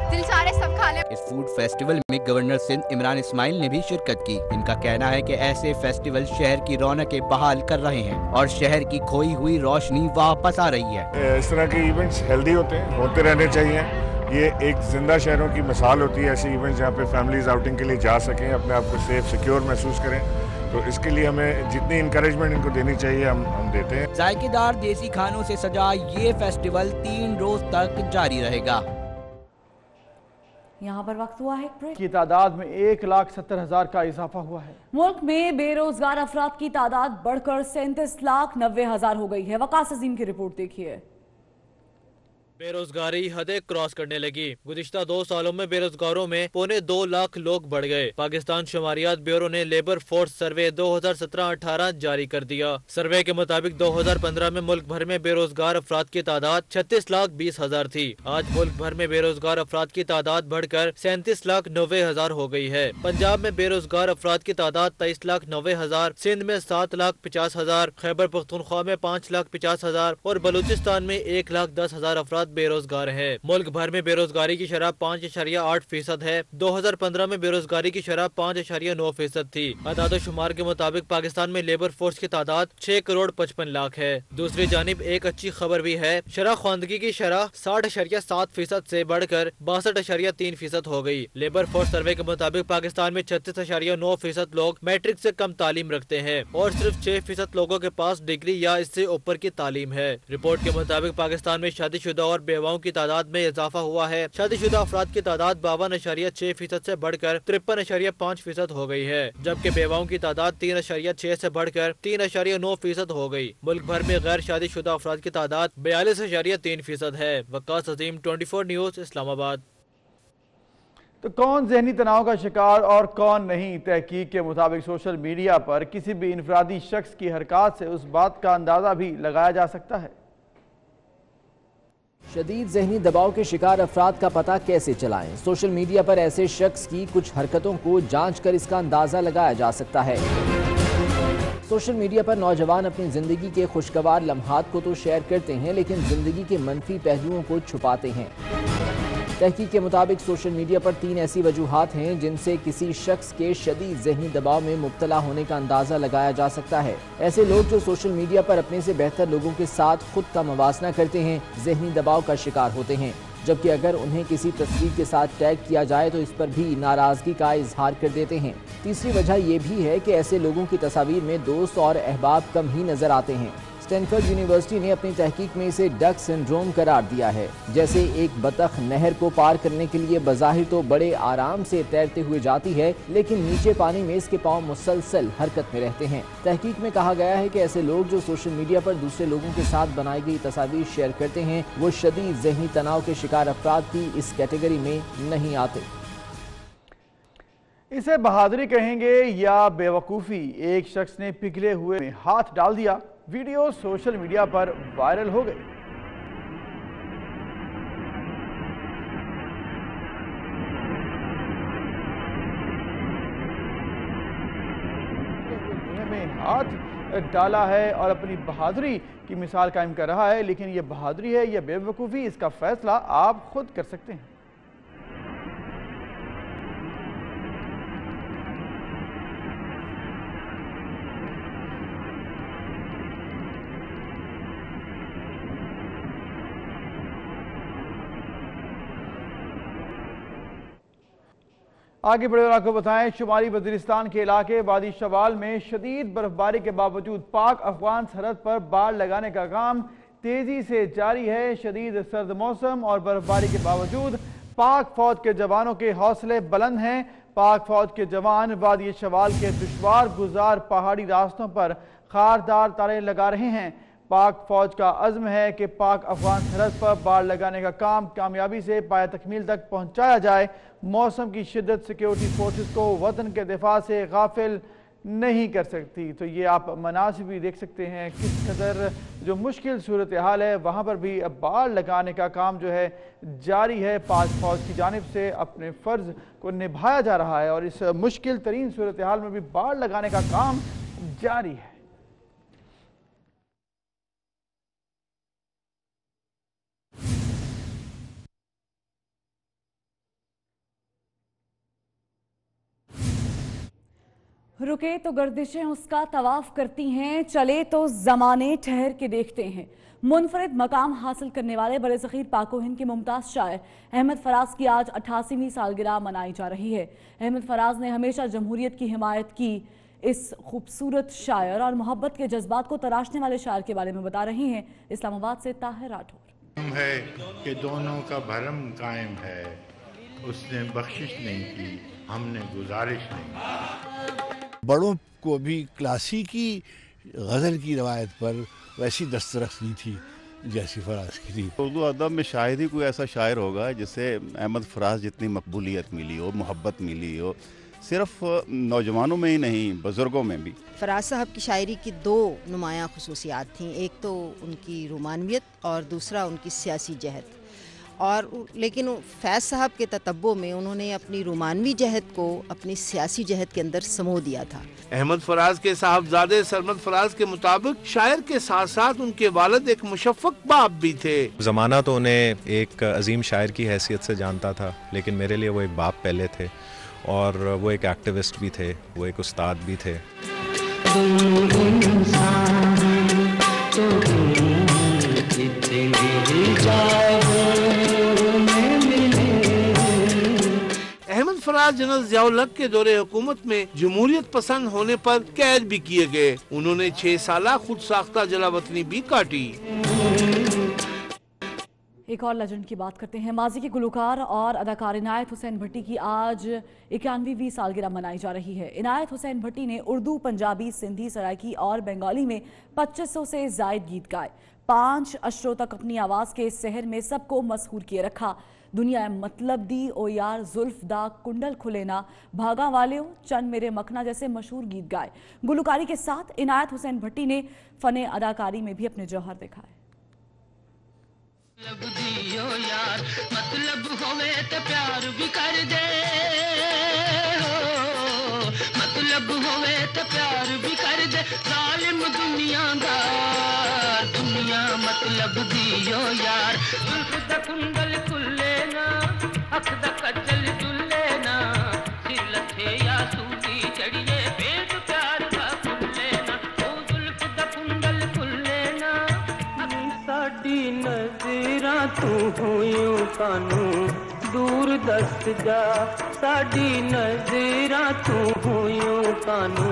दिल चाह रहे सब खा ले। इस फूड फेस्टिवल में गवर्नर सिंध इमरान इस्माइल ने भी शिरकत की। इनका कहना है कि ऐसे फेस्टिवल शहर की रौनकें बहाल कर रहे हैं और शहर की खोई हुई रोशनी वापस आ रही है। इस तरह के इवेंट्स हेल्दी होते रहने चाहिए। ये एक जिंदा शहरों की मिसाल होती है, ऐसे इवेंट्स जहाँ पे फैमिलीज आउटिंग के लिए जा सकें, अपने आप को सेफ सिक्योर महसूस करें। तो इसके लिए हमें जितनी इंकरेजमेंट इनको देनी चाहिए हम देते हैं। जायकेदार देसी खानों से सजा ये फेस्टिवल 3 रोज तक जारी रहेगा। यहाँ पर वक्त हुआ है ब्रेक। की तादाद में 1,70,000 का इजाफा हुआ है। मुल्क में बेरोजगार अफराद की तादाद बढ़कर 37,90,000 हो गई है। वकास अजीम की रिपोर्ट देखिए। बेरोजगारी हदें क्रॉस करने लगी। गुज़िश्ता 2 सालों में बेरोजगारों में 2.25 लाख लोग बढ़ गए। पाकिस्तान शुमारियात ब्यूरो ने लेबर फोर्स सर्वे 2017-18 जारी कर दिया। सर्वे के मुताबिक 2015 में मुल्क भर में बेरोजगार अफराद की तादाद 36,20,000 थी। आज मुल्क भर में बेरोजगार अफराद की तादाद बढ़कर 37,90,000 हो गई है। पंजाब में बेरोजगार अफराद की तादाद 23,90,000, सिंध में 7,50,000, खैबर पख्तूनख्वा में 5,50,000 और बलूचिस्तान में 1,10,000 अफराद बेरोजगार है। मुल्क भर में बेरोजगारी की शरह 5.8% है। 2015 में बेरोजगारी की शरह 5.9% थी। अदाद शुमार के मुताबिक पाकिस्तान में लेबर फोर्स की तादाद 6,55,00,000 है। दूसरी जानिब एक अच्छी खबर भी है। शरह ख्वानदगी की शरह 60.7% से बढ़कर 62.3% हो गई। लेबर फोर्स सर्वे के मुताबिक पाकिस्तान में 36.9% लोग मैट्रिक से कम तालीम रखते हैं और सिर्फ 6% लोगों के पास डिग्री या इससे ऊपर की तालीम है। रिपोर्ट के मुताबिक पाकिस्तान में शादीशुदा और बेवाओं की तादाद में इजाफा हुआ है। शादीशुदा अफराद की तादाद 52.6% से बढ़कर 53.5% हो गई है, जबकि बेवाओं की तादाद 3.6 से बढ़कर 3.9% हो गई। मुल्क भर में गैर शादीशुदा अफराद की तादाद 42.3% है। वकास अजीम, 24 न्यूज, इस्लामाबाद। तो कौन जहनी तनाव का शिकार और कौन नहीं? तहकीक के मुताबिक सोशल मीडिया पर किसी भी इनफरादी शख्स की हरकत से उस बात का अंदाजा भी लगाया जा सकता है। शदीद जहनी दबाव के शिकार अफराद का पता कैसे चलाएं? सोशल मीडिया पर ऐसे शख्स की कुछ हरकतों को जांच कर इसका अंदाज़ा लगाया जा सकता है। सोशल मीडिया पर नौजवान अपनी ज़िंदगी के खुशगवार लम्हात को तो शेयर करते हैं, लेकिन ज़िंदगी के मनफी पहलुओं को छुपाते हैं। तहकीक के मुताबिक सोशल मीडिया पर 3 ऐसी वजूहात हैं जिनसे किसी शख्स के शदीद जहनी दबाव में मुब्तला होने का अंदाज़ा लगाया जा सकता है। ऐसे लोग जो सोशल मीडिया पर अपने से बेहतर लोगों के साथ खुद का मवासना करते हैं, जहनी दबाव का शिकार होते हैं। जबकि अगर उन्हें किसी तस्वीर के साथ टैग किया जाए तो इस पर भी नाराजगी का इजहार कर देते हैं। तीसरी वजह यह भी है कि ऐसे लोगों की तस्वीर में दोस्त और अहबाब कम ही नजर आते हैं। स्टैनफोर्ड यूनिवर्सिटी ने अपनी तहकीक में इसे डक सिंड्रोम करार दिया है। जैसे एक बतख नहर को पार करने के लिए बज़ाहिर तो बड़े आराम से तैरते हुए जाती है, लेकिन नीचे पानी में इसके पांव मुसलसल हरकत में रहते हैं। तहकीक में कहा गया है कि ऐसे लोग जो सोशल मीडिया पर दूसरे लोगों के साथ बनाई गई तस्वीर शेयर करते हैं, वो शदीद ज़हनी तनाव के शिकार अफराद की इस कैटेगरी में नहीं आते। इसे बहादुरी कहेंगे या बेवकूफ़ी? एक शख्स ने पिघले हुए में हाथ डाल दिया। वीडियो सोशल मीडिया पर वायरल हो गई। में हाथ डाला है और अपनी बहादुरी की मिसाल कायम कर रहा है, लेकिन यह बहादुरी है या बेवकूफ़ी, इसका फैसला आप खुद कर सकते हैं। आगे बढ़े और आपको बताएं, शुमाली वजीरिस्तान के इलाके वादी शवाल में शदीद बर्फबारी के बावजूद पाक अफगान सरहद पर बाड़ लगाने का काम तेजी से जारी है। शदीद सर्द मौसम और बर्फबारी के बावजूद पाक फौज के जवानों के हौसले बुलंद हैं। पाक फौज के जवान वादी शवाल के दुश्वार गुजार पहाड़ी रास्तों पर खारदार तारे लगा रहे हैं। पाक फौज का अज़्म है कि पाक अफगान सरहद पर बाड़ लगाने का काम कामयाबी से पाया तकमील तक पहुंचाया जाए। मौसम की शिद्दत सिक्योरिटी फोर्सेस को वतन के दिफा से गाफिल नहीं कर सकती। तो ये आप मनासिब भी देख सकते हैं किस कदर जो मुश्किल सूरत हाल है, वहाँ पर भी अब बाड़ लगाने का काम जो है जारी है। पाक फौज की जानिब से अपने फ़र्ज़ को निभाया जा रहा है और इस मुश्किल तरीन सूरत हाल में भी बाड़ लगाने का काम जारी है। रुके तो गर्दिशें उसका तवाफ करती हैं, चले तो ज़माने ठहर के देखते हैं। मुनफरिद मकाम हासिल करने वाले बरसग़ीर पाक व हिंद के मुमताज़ शायर अहमद फराज की आज 88वीं सालगिरह मनाई जा रही है। अहमद फराज ने हमेशा जमहूरियत की हिमायत की। इस खूबसूरत शायर और मोहब्बत के जज्बात को तराशने वाले शायर के बारे में बता रही हैं इस्लामाबाद से ताहिर राठौर। है कि दोनों का भरम कायम है, उसने बख्शिश नहीं की, हमने गुजारिश नहीं की। बड़ों को भी क्लासिकी गज़ल की रवायत पर वैसी दस्तरस नहीं थी जैसी फराज की थी। उर्दू अदब में शायद ही कोई ऐसा शायर होगा जिसे अहमद फराज जितनी मकबूलियत मिली हो, मोहब्बत मिली हो, सिर्फ नौजवानों में ही नहीं बुजुर्गों में भी। फराज साहब की शायरी की दो नुमायाँ खुसूसियात थीं, एक तो उनकी रोमानियत और दूसरा उनकी सियासी जहद। और लेकिन फैज़ साहब के ततब्बो में उन्होंने अपनी रोमानवी जहद को अपनी सियासी जहद के अंदर समो दिया था। अहमद फराज के साहबजादे सरमद फराज के मुताबिक शायर के साथ साथ उनके वालिद एक मुशफ़्फ़क़ बाप भी थे। ज़माना तो उन्हें एक अजीम शायर की हैसियत से जानता था, लेकिन मेरे लिए वो एक बाप पहले थे और वो एक एक्टिविस्ट भी थे, वो एक उस्ताद भी थे। अहमद फराज जनरल ज़ियाउल हक के दौरे हुकूमत में जमहूरियत पसंद होने पर कैद भी किए गए। उन्होंने 6 साल खुद साख्ता जलावतनी भी काटी। एक और लेजेंड की बात करते हैं। माजी के गुलकार और अदाकार इनायत हुसैन भट्टी की आज 91वीं सालगिरह मनाई जा रही है। इनायत हुसैन भट्टी ने उर्दू, पंजाबी, सिंधी, सराइकी और बंगाली में 2500 से जायद गीत गाए। 5 अशरों तक अपनी आवाज़ के इस शहर में सबको मशहूर किए रखा। दुनिया मतलब दी, ओ यार जुल्फ दा, कुंडल खुलेना, भागा वाले, चंद मेरे मखना जैसे मशहूर गीत गाए। गुलकारी के साथ इनायत हुसैन भट्टी ने फ़न अदाकारी में भी अपने जौहर दिखाए। यार मतलब होवे तो प्यार भी कर दे, मतलब होवे तो प्यार भी कर दे, जालिम दुनियादार दुनिया मतलब दियो यार। जुल्फ दा कुंडल खुले ना, अख दा कजल जुले ना, सिर लथे या सूटी चढ़िए, पेट प्यार दा खुले ना, ओ जुल्फ दा कुंडल खुले ना। साडी नजरा तू होयो कानू दूर दस्त जा साडी नजरा तू हुयूं कानू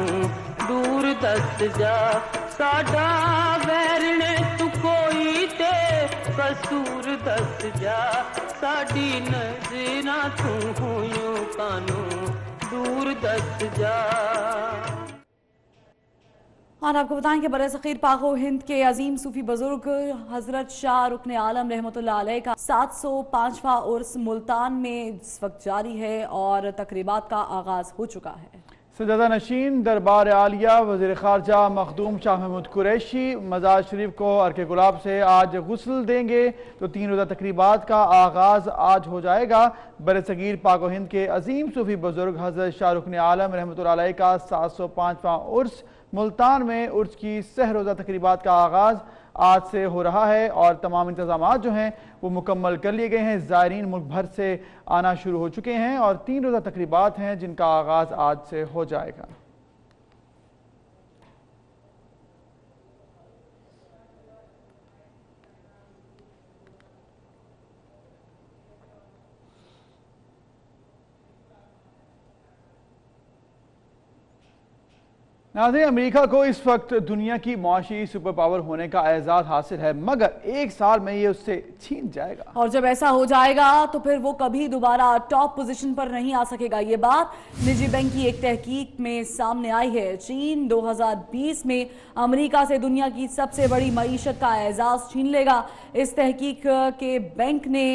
दूर दस्त जा साडा वैरने तू कोई ते कसूर दस्त जा साडी नजरा तू हुयूं कानू दूर दस्त जा। और आपको बताएं कि बरसग़ीर पाक व हिंद के अजीम सूफी बुजुर्ग हजरत शाह रुकन आलम रहमतुल्लाह अलैह का 705वां उर्स मुल्तान में इस वक्त जारी है और तकरीबात का आगाज हो चुका है। सज्जादा नशीन दरबार आलिया वज़ीर ख़ारजा मखदूम शाह महमूद कुरैशी मज़ार शरीफ को अर्के गुलाब से आज गुस्ल देंगे तो 3 रोज़ा तकरीबात का आगाज़ आज हो जाएगा। बरसग़ीर पाक व हिंद के अजीम सूफी बुजुर्ग हजरत शाह रुकन आलम रहमतुल्लाह अलैह का 705वां उर्स मुल्तान में उर्स की सह रोज़ा तकरीबात का आगाज़ आज से हो रहा है और तमाम इंतज़ामात जो हैं वो मुकम्मल कर लिए गए हैं। ज़ायरीन मुल्क भर से आना शुरू हो चुके हैं और 3 रोज़ा तकरीबात हैं जिनका आगाज़ आज से हो जाएगा। नाज़रीन, अमेरिका को इस वक्त दुनिया की मुआशी सुपर पावर होने का एजाज़ हासिल है, मगर 1 साल में ये उससे छीन जाएगा और जब ऐसा हो जाएगा तो फिर वो कभी दोबारा टॉप पोजीशन पर नहीं आ सकेगा। ये बात निजी बैंक की एक तहकीक में सामने आई है। चीन 2020 में अमेरिका से दुनिया की सबसे बड़ी मईशत का एजाज़ छीन लेगा। इस तहकीक के बैंक ने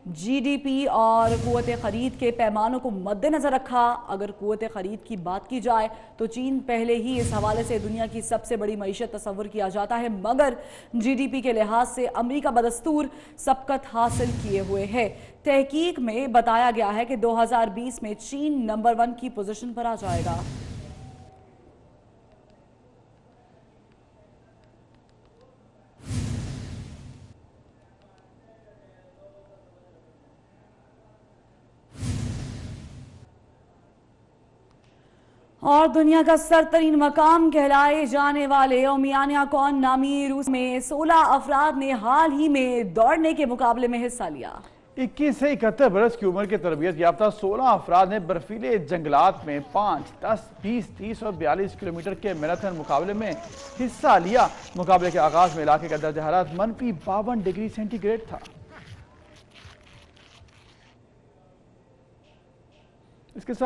जीडीपी और क़ुव्वत ख़रीद के पैमानों को मद्देनज़र रखा। अगर क़ुव्वत ख़रीद की बात की जाए तो चीन पहले ही इस हवाले से दुनिया की सबसे बड़ी मईशत तस्वुर किया जाता है, मगर जीडीपी के लिहाज से अमेरिका बदस्तूर सबकत हासिल किए हुए है। तहकीक में बताया गया है कि 2020 में चीन नंबर 1 की पोजीशन पर आ जाएगा। और दुनिया का सरतरीन मकाम कहलाए जाने वाले ओमियानाकॉन नामी रूस में 16 अफराद ने हाल ही में दौड़ने के मुकाबले में हिस्सा लिया। 21 से 71 बरस की उम्र के तरबियत याफ्ता 16 अफराद ने बर्फीले जंगलात में 5, 10, 20, 30 और 42 किलोमीटर के मैराथन मुकाबले में हिस्सा लिया। मुकाबले के आगाज में इलाके का दर्जा हरारत -52 डिग्री सेंटीग्रेड था। इसके साथ